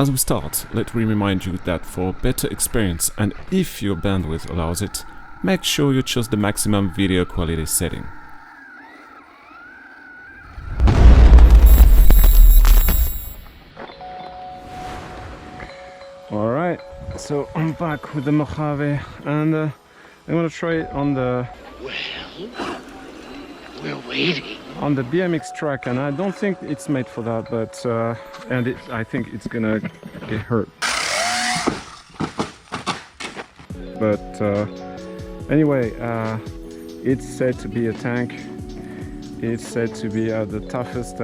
As we start, let me remind you that for better experience and if your bandwidth allows it, make sure you choose the maximum video quality setting. Alright, so I'm back with the Mojave and I'm gonna try it on the... Well, we're waiting. On the BMX track, and I don't think it's made for that, but I think it's gonna get hurt. But anyway, it's said to be a tank. It's said to be the toughest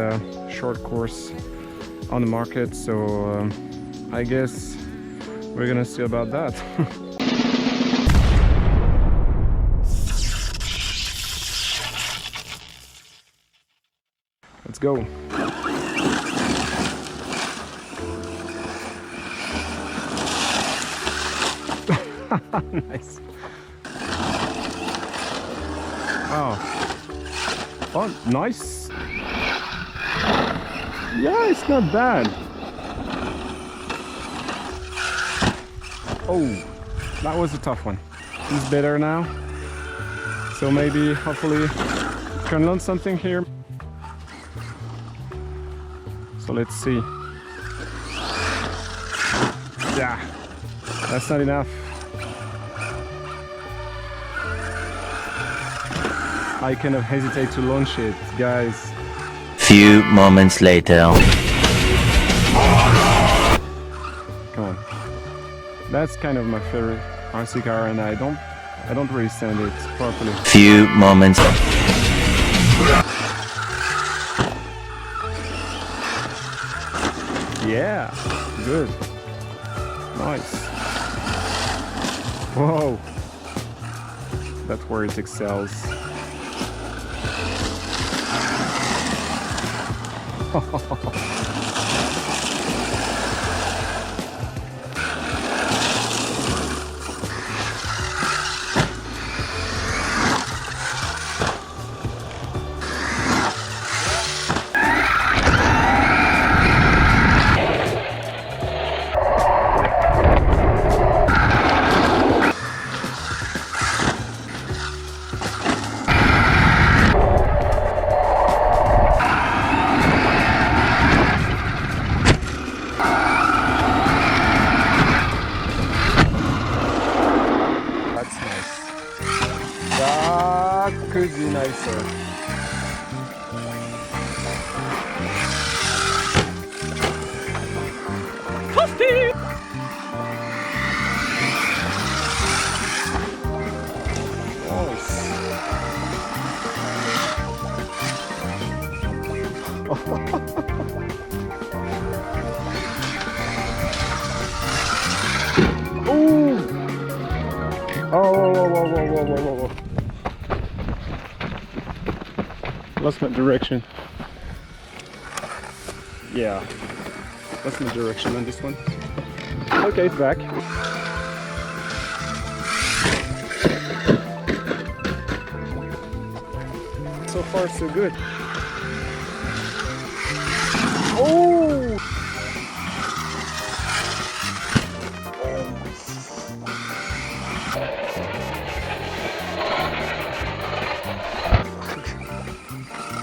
short course on the market, so I guess we're gonna see about that. Let's go. Nice. Oh, nice. Yeah, it's not bad. Oh, that was a tough one. He's better now. So maybe, hopefully, can learn something here. So let's see. Yeah, that's not enough. I kind of hesitate to launch it, guys. Few moments later. Come on. That's kind of my favorite RC car, and I don't really stand it properly. Few moments. Yeah, good. Nice. Whoa. That's where it excels. Could be nicer. Toasty! Nice. Ooh! Oh, whoa. Lost my direction. Yeah, lost my direction on this one. Okay, it's back. So far, so good. Oh!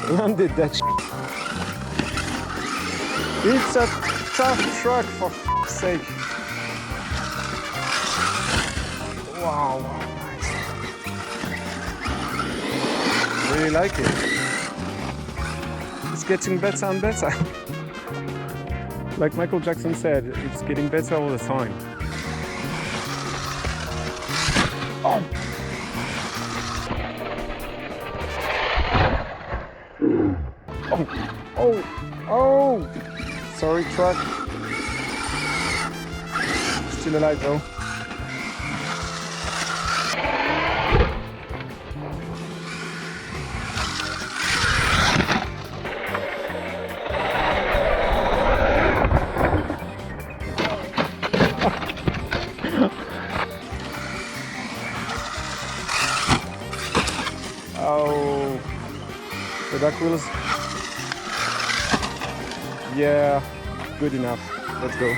Landed that shit. It's a tough truck, for f***'s sake. Wow, nice. Really like it. It's getting better and better. Like Michael Jackson said, it's getting better all the time. Oh. Oh! Sorry, truck. Still alive though. Oh, the back wheels. Yeah, good enough. Let's go.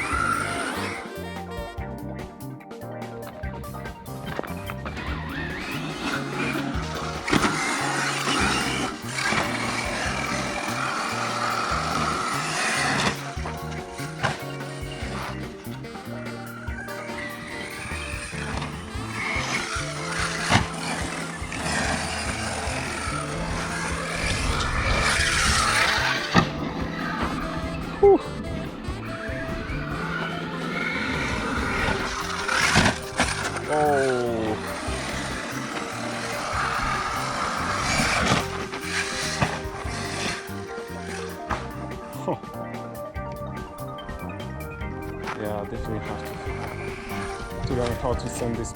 how to send this.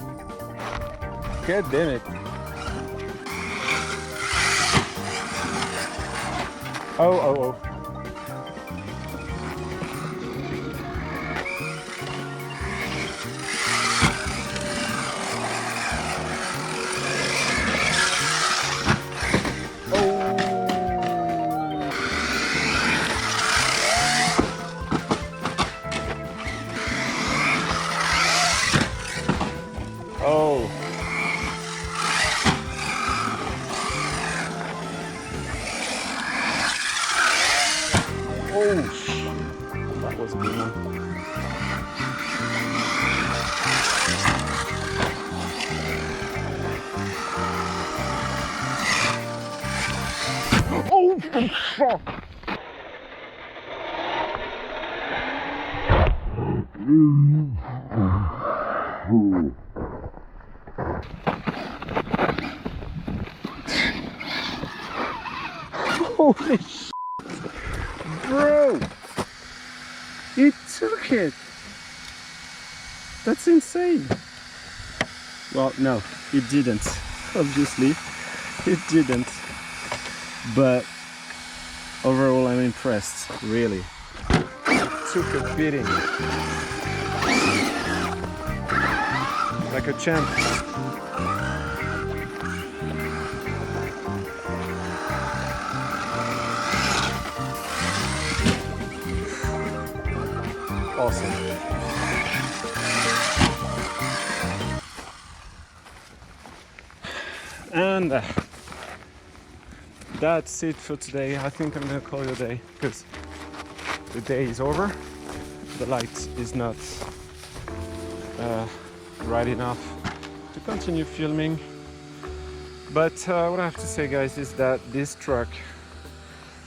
God damn it. Oh. Oh. Oh, that was a good one. Oh, fuck! Holy shit, bro! It took it! That's insane! Well, no, it didn't. Obviously, it didn't. But overall, I'm impressed, really. It took a beating. Like a champ. Awesome. And that's it for today. I think I'm gonna call it a day because the day is over. The light is not bright enough to continue filming. But what I have to say, guys, is that this truck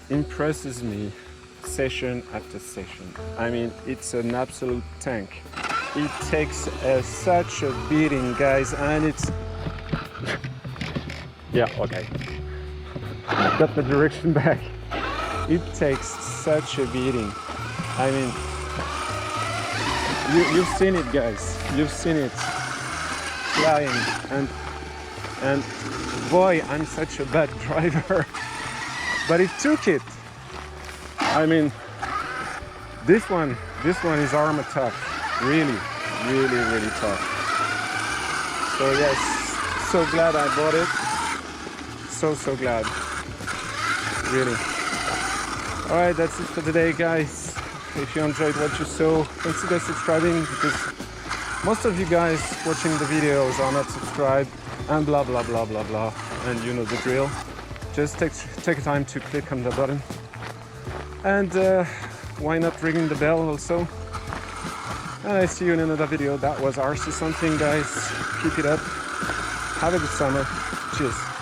impresses me session after session. I mean, it's an absolute tank. It takes such a beating, guys, and it's yeah, okay, got the direction back. It takes such a beating. I mean, you've seen it, guys, you've seen it flying, and boy, I'm such a bad driver. But it took it. I mean, this one is Arrma tough. Really tough. So yes, so glad I bought it. So glad. Really. Alright, that's it for today, guys. If you enjoyed what you saw, consider subscribing, because most of you guys watching the videos are not subscribed, and blah blah blah blah blah, and you know the drill. Just take time to click on the button. And why not ring the bell also? And I see you in another video. That was RC something, guys. Keep it up. Have a good summer. Cheers.